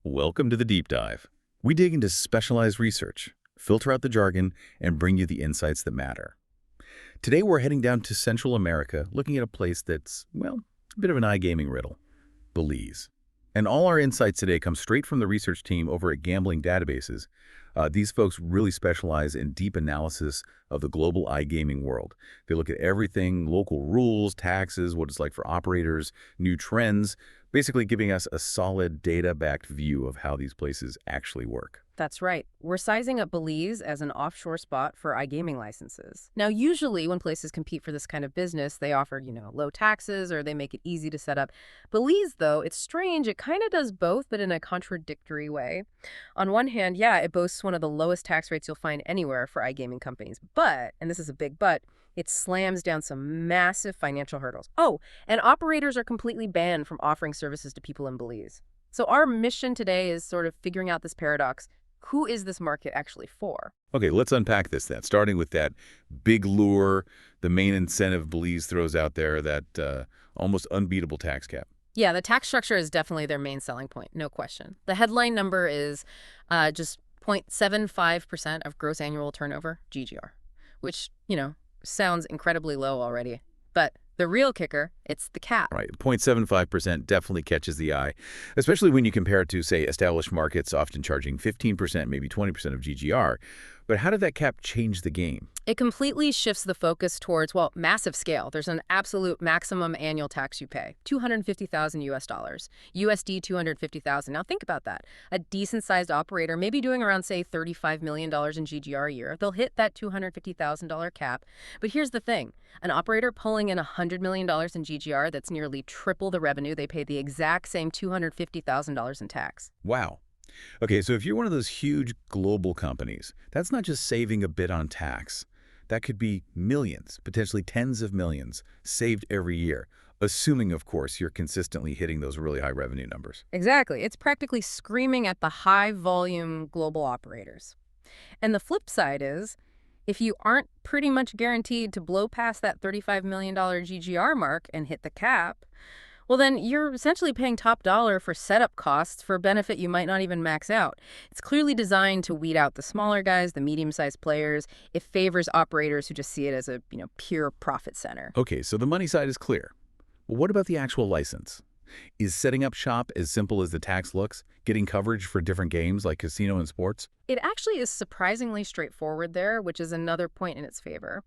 Welcome to the Deep Dive. We dig into specialized research, filter out the jargon, and bring you the insights that matter. Today we're heading down to Central America, looking at a place that's, well, a bit of an iGaming riddle, Belize. And all our insights today come straight from the research team over at Gambling Databases. These folks really specialize in deep analysis of the global iGaming world. They look at everything, local rules, taxes, what it's like for operators, new trends, basically giving us a solid data-backed view of how these places actually work. That's right. We're sizing up Belize as an offshore spot for iGaming licenses. Now, usually when places compete for this kind of business, they offer, low taxes or they make it easy to set up. Belize, though, it's strange. It kind of does both, but in a contradictory way. On one hand, yeah, it boasts one of the lowest tax rates you'll find anywhere for iGaming companies. But, and this is a big but, it slams down some massive financial hurdles. Oh, and operators are completely banned from offering services to people in Belize. So our mission today is sort of figuring out this paradox. Who is this market actually for? Okay, let's unpack this then, starting with that big lure, the main incentive Belize throws out there, that almost unbeatable tax cap. Yeah, the tax structure is definitely their main selling point, no question. The headline number is just 0.75% of gross annual turnover, GGR, which, sounds incredibly low already. But the real kicker, it's the cap. Right, 0.75% definitely catches the eye, especially when you compare it to, say, established markets often charging 15%, maybe 20% of GGR. But how did that cap change the game? It completely shifts the focus towards, well, massive scale. There's an absolute maximum annual tax you pay, $250,000 US, USD 250,000. Now think about that. A decent-sized operator, maybe doing around, say, $35 million in GGR a year, they'll hit that $250,000 cap. But here's the thing. An operator pulling in $100 million in GGR, that's nearly triple the revenue. They pay the exact same $250,000 in tax. Wow. Okay, so if you're one of those huge global companies, that's not just saving a bit on tax. That could be millions, potentially tens of millions, saved every year, assuming, of course, you're consistently hitting those really high revenue numbers. Exactly. It's practically screaming at the high-volume global operators. And the flip side is, if you aren't pretty much guaranteed to blow past that $35 million GGR mark and hit the cap, well, then you're essentially paying top dollar for setup costs for a benefit you might not even max out. It's clearly designed to weed out the smaller guys, the medium-sized players. It favors operators who just see it as a, pure profit center. Okay, so the money side is clear. But what about the actual license? Is setting up shop as simple as the tax looks, getting coverage for different games like casino and sports? It actually is surprisingly straightforward there, which is another point in its favor.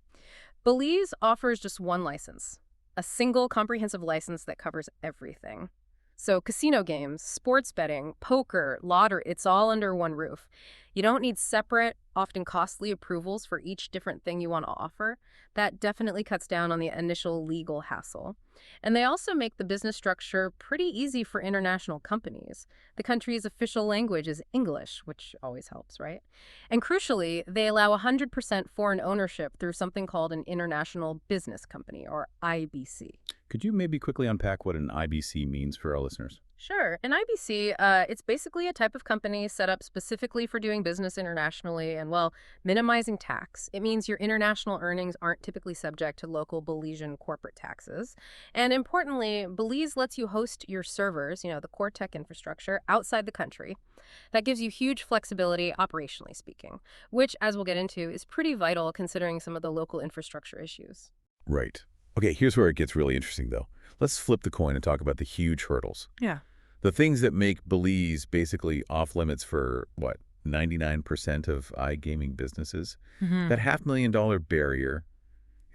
Belize offers just one license. A single comprehensive license that covers everything. So casino games, sports betting, poker, lottery, it's all under one roof. You don't need separate, often costly approvals for each different thing you want to offer. That definitely cuts down on the initial legal hassle. And they also make the business structure pretty easy for international companies. The country's official language is English, which always helps, right? And crucially, they allow 100% foreign ownership through something called an International Business Company, or IBC. Could you maybe quickly unpack what an IBC means for our listeners? Sure. An IBC, it's basically a type of company set up specifically for doing business internationally and, well, minimizing tax. It means your international earnings aren't typically subject to local Belizean corporate taxes. And importantly, Belize lets you host your servers, the core tech infrastructure, outside the country. That gives you huge flexibility, operationally speaking, which, as we'll get into, is pretty vital considering some of the local infrastructure issues. Right. Okay, here's where it gets really interesting, though. Let's flip the coin and talk about the huge hurdles. Yeah. The things that make Belize basically off limits for, 99% of iGaming businesses? That $500,000 barrier,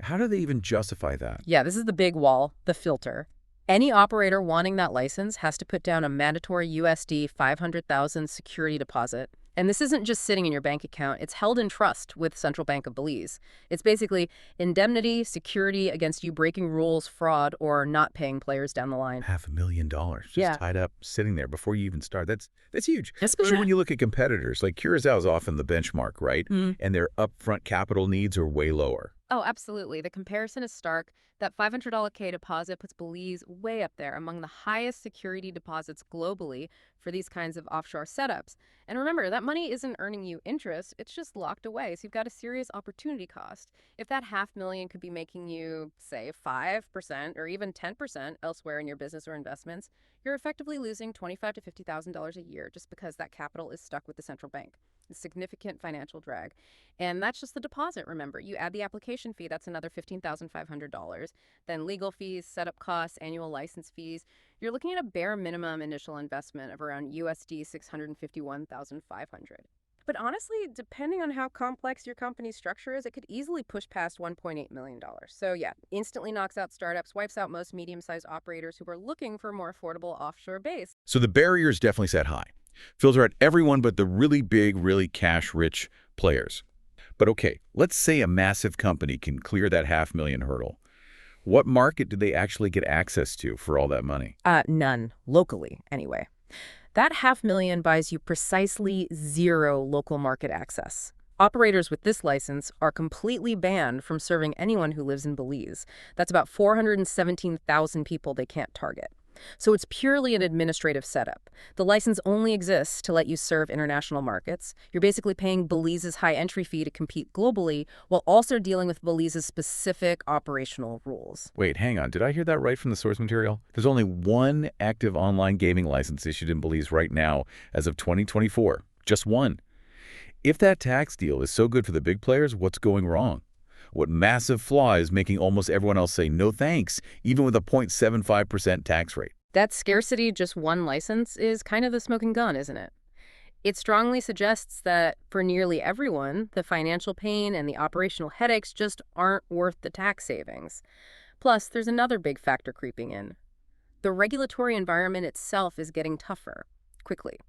how do they even justify that? Yeah, this is the big wall, the filter. Any operator wanting that license has to put down a mandatory USD 500,000 security deposit. And this isn't just sitting in your bank account. It's held in trust with Central Bank of Belize. It's basically indemnity, security against you breaking rules, fraud, or not paying players down the line. $500,000 just tied up, sitting there before you even start. That's huge. Especially Especially when you look at competitors. Like Curacao is often the benchmark, right? And their upfront capital needs are way lower. Oh, absolutely. The comparison is stark. That $500K deposit puts Belize way up there among the highest security deposits globally for these kinds of offshore setups. And remember, that money isn't earning you interest, it's just locked away, so you've got a serious opportunity cost. If that $500,000 could be making you, say, 5% or even 10% elsewhere in your business or investments, you're effectively losing $25,000 to $50,000 a year just because that capital is stuck with the central bank. A significant financial drag. And that's just the deposit, remember. You add the application fee, that's another $15,500. Then legal fees, setup costs, annual license fees. You're looking at a bare minimum initial investment of around USD 651,500. But honestly, depending on how complex your company's structure is, it could easily push past $1.8 million. So yeah, instantly knocks out startups, wipes out most medium-sized operators who are looking for a more affordable offshore base. So the barrier is definitely set high. Filter out everyone but the really big, really cash-rich players. But okay, let's say a massive company can clear that $500,000 hurdle. What market do they actually get access to for all that money? None. Locally, anyway. That $500,000 buys you precisely zero local market access. Operators with this license are completely banned from serving anyone who lives in Belize. That's about 417,000 people they can't target. So it's purely an administrative setup. The license only exists to let you serve international markets. You're basically paying Belize's high entry fee to compete globally while also dealing with Belize's specific operational rules. Wait, hang on. Did I hear that right from the source material? There's only one active online gaming license issued in Belize right now as of 2024. Just one. If that tax deal is so good for the big players, what's going wrong? What massive flaw is making almost everyone else say no thanks, even with a 0.75% tax rate? That scarcity, just one license, is kind of the smoking gun, isn't it? It strongly suggests that for nearly everyone, the financial pain and the operational headaches just aren't worth the tax savings. Plus, there's another big factor creeping in. The regulatory environment itself is getting tougher, quickly.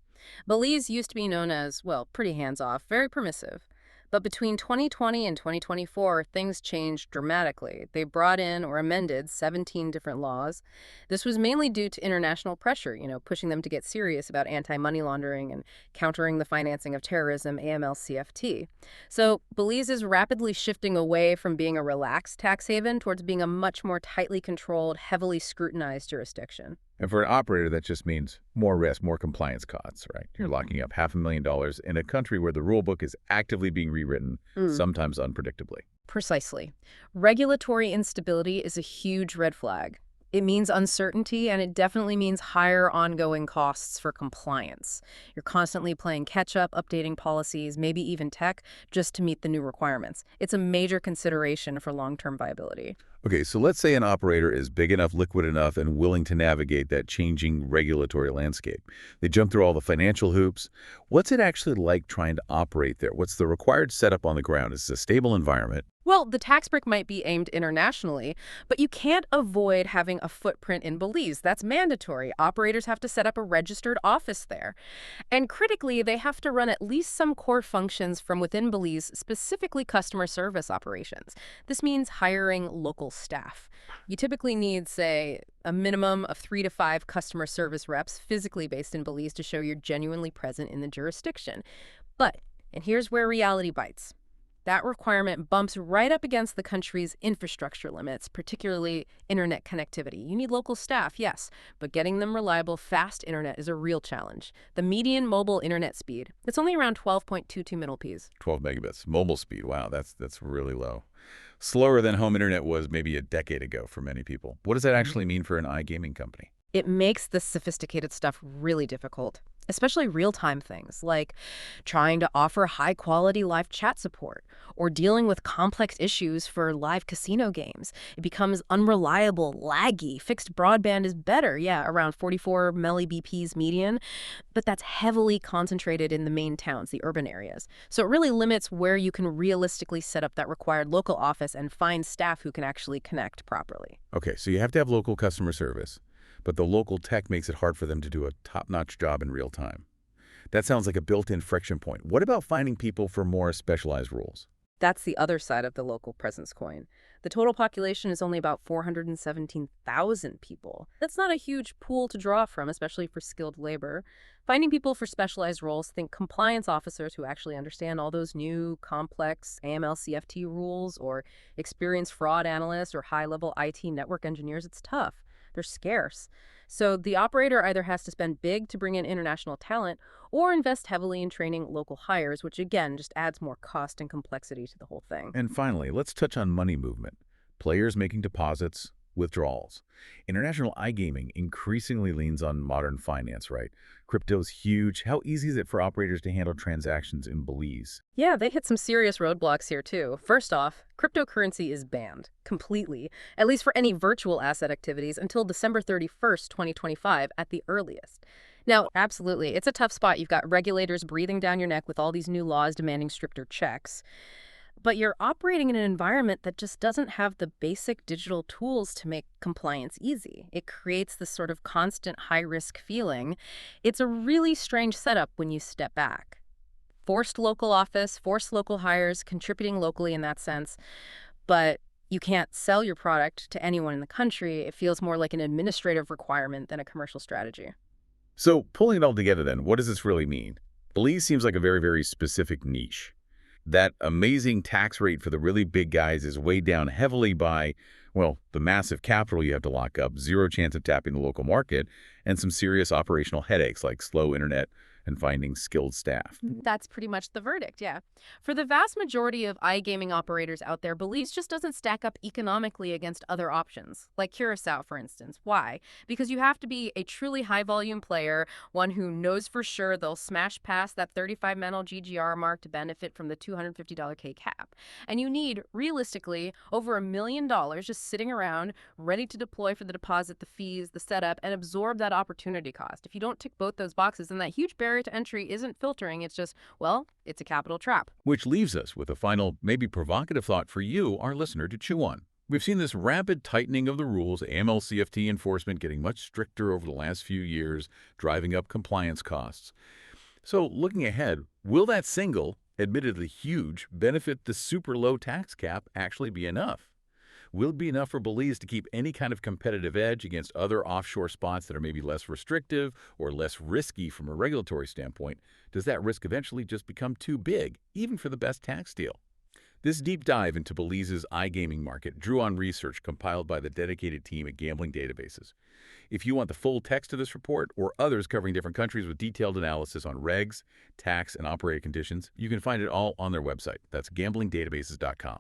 Belize used to be known as, well, pretty hands-off, very permissive. But between 2020 and 2024, things changed dramatically. They brought in or amended 17 different laws. This was mainly due to international pressure, pushing them to get serious about anti-money laundering and countering the financing of terrorism, AML-CFT. So Belize is rapidly shifting away from being a relaxed tax haven towards being a much more tightly controlled, heavily scrutinized jurisdiction. And for an operator, that just means more risk, more compliance costs, right? You're locking up $500,000 in a country where the rule book is actively being rewritten, sometimes unpredictably. Precisely. Regulatory instability is a huge red flag. It means uncertainty, and it definitely means higher ongoing costs for compliance. You're constantly playing catch-up, updating policies, maybe even tech, just to meet the new requirements. It's a major consideration for long-term viability. Okay, so let's say an operator is big enough, liquid enough, and willing to navigate that changing regulatory landscape. They jump through all the financial hoops. What's it actually like trying to operate there? What's the required setup on the ground? Is it a stable environment? Well, the tax break might be aimed internationally, but you can't avoid having a footprint in Belize. That's mandatory. Operators have to set up a registered office there. And critically, they have to run at least some core functions from within Belize, specifically customer service operations. This means hiring local staff. You typically need, say, a minimum of 3 to 5 customer service reps physically based in Belize to show you're genuinely present in the jurisdiction. But, and here's where reality bites. That requirement bumps right up against the country's infrastructure limits, particularly internet connectivity. You need local staff, yes, but getting them reliable, fast internet is a real challenge. The median mobile internet speed, it's only around 12.22 mps. 12 megabits. Mobile speed. Wow, that's really low. Slower than home internet was maybe a decade ago for many people. What does that actually mean for an iGaming company? It makes the sophisticated stuff really difficult, especially real-time things like trying to offer high-quality live chat support or dealing with complex issues for live casino games. It becomes unreliable, laggy. Fixed broadband is better, yeah, around 44 millibps median, but that's heavily concentrated in the main towns, the urban areas. So it really limits where you can realistically set up that required local office and find staff who can actually connect properly. Okay, so you have to have local customer service, but the local tech makes it hard for them to do a top-notch job in real time. That sounds like a built-in friction point. What about finding people for more specialized roles? That's the other side of the local presence coin. The total population is only about 417,000 people. That's not a huge pool to draw from, especially for skilled labor. Finding people for specialized roles, think compliance officers who actually understand all those new, complex AML-CFT rules, or experienced fraud analysts or high-level IT network engineers, it's tough. they're scarce. So the operator either has to spend big to bring in international talent or invest heavily in training local hires, which again just adds more cost and complexity to the whole thing. And finally, let's touch on money movement. Players making deposits, withdrawals. International iGaming increasingly leans on modern finance, right? Crypto's huge. How easy is it for operators to handle transactions in Belize? Yeah, they hit some serious roadblocks here too. First off, cryptocurrency is banned completely, at least for any virtual asset activities until December 31st, 2025 at the earliest. Now, absolutely, it's a tough spot. You've got regulators breathing down your neck with all these new laws demanding stricter checks. But you're operating in an environment that just doesn't have the basic digital tools to make compliance easy. It creates this sort of constant high-risk feeling. It's a really strange setup when you step back. Forced local office, forced local hires, contributing locally in that sense, but you can't sell your product to anyone in the country. It feels more like an administrative requirement than a commercial strategy. So, pulling it all together then, what does this really mean? Belize seems like a very, very specific niche. That amazing tax rate for the really big guys is weighed down heavily by, well, the massive capital you have to lock up, zero chance of tapping the local market, and some serious operational headaches like slow internet and finding skilled staff. That's pretty much the verdict, yeah. For the vast majority of iGaming operators out there, Belize just doesn't stack up economically against other options, like Curacao, for instance. Why? Because you have to be a truly high-volume player, one who knows for sure they'll smash past that 35 mental GGR mark to benefit from the $250 K cap. And you need, realistically, over $1 million just sitting around, ready to deploy for the deposit, the fees, the setup, and absorb that opportunity cost. If you don't tick both those boxes, then that huge barrier to entry isn't filtering. It's just, well, it's a capital trap. Which leaves us with a final, maybe provocative thought for you, our listener, to chew on. We've seen this rapid tightening of the rules, AML-CFT enforcement getting much stricter over the last few years, driving up compliance costs. So looking ahead, will that single, admittedly huge, benefit the super low tax cap actually be enough? Will it be enough for Belize to keep any kind of competitive edge against other offshore spots that are maybe less restrictive or less risky from a regulatory standpoint? Does that risk eventually just become too big, even for the best tax deal? This deep dive into Belize's iGaming market drew on research compiled by the dedicated team at Gambling Databases. If you want the full text of this report or others covering different countries with detailed analysis on regs, tax, and operating conditions, you can find it all on their website. That's gamblingdatabases.com.